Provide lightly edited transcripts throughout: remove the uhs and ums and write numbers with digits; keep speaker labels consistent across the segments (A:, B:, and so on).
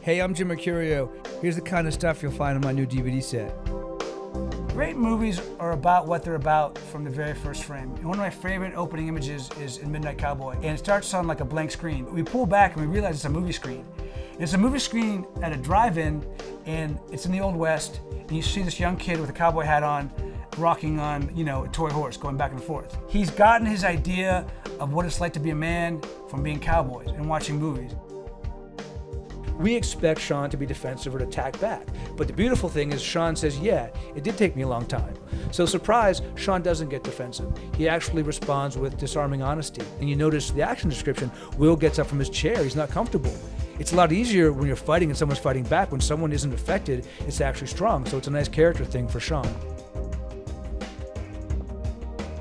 A: Hey, I'm Jim Mercurio. Here's the kind of stuff you'll find on my new DVD set.
B: Great movies are about what they're about from the very first frame. And one of my favorite opening images is in Midnight Cowboy. And it starts on like a blank screen. We pull back and we realize it's a movie screen. And it's a movie screen at a drive-in, and it's in the Old West. And you see this young kid with a cowboy hat on, rocking on, a toy horse, going back and forth. He's gotten his idea of what it's like to be a man from being cowboys and watching movies.
A: We expect Sean to be defensive or to attack back. But the beautiful thing is Sean says, yeah, it did take me a long time. So surprise, Sean doesn't get defensive. He actually responds with disarming honesty. And you notice the action description, Will gets up from his chair, he's not comfortable. It's a lot easier when you're fighting and someone's fighting back. When someone isn't affected, it's actually strong. So it's a nice character thing for Sean.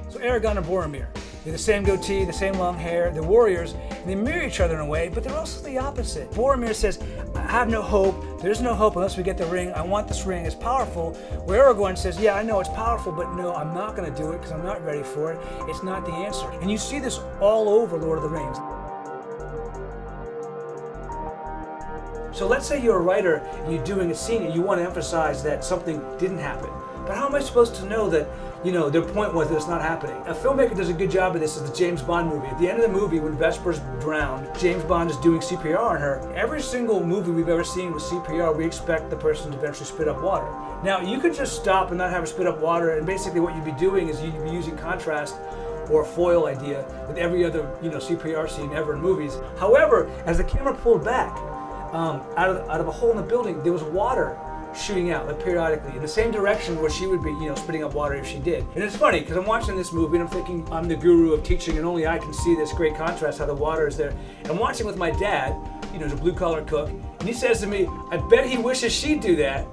B: So Aragon and Boromir, they're the same goatee, the same long hair, they're warriors, and they mirror each other in a way, but they're also the opposite. Boromir says, I have no hope, there's no hope unless we get the ring, I want this ring, it's powerful. Where Aragorn says, yeah, I know it's powerful, but no, I'm not gonna do it because I'm not ready for it, it's not the answer. And you see this all over Lord of the Rings. So let's say you're a writer and you're doing a scene and you want to emphasize that something didn't happen. But how am I supposed to know that, their point was that it's not happening? A filmmaker does a good job of this is the James Bond movie. At the end of the movie, when Vesper's drowned, James Bond is doing CPR on her. Every single movie we've ever seen with CPR, we expect the person to eventually spit up water. Now, you could just stop and not have her spit up water, and basically what you'd be doing is you'd be using contrast or a foil idea with every other, CPR scene ever in movies. However, as the camera pulled back, out of a hole in the building, there was water shooting out, like periodically, in the same direction where she would be, spitting up water if she did. And it's funny, because I'm watching this movie and I'm thinking, I'm the guru of teaching and only I can see this great contrast, how the water is there. And I'm watching with my dad, who's a blue-collar cook, and he says to me, I bet he wishes she'd do that.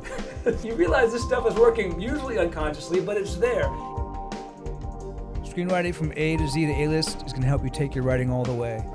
B: You realize this stuff is working, usually unconsciously, but it's there.
A: Screenwriting from A to Z to A-list is going to help you take your writing all the way.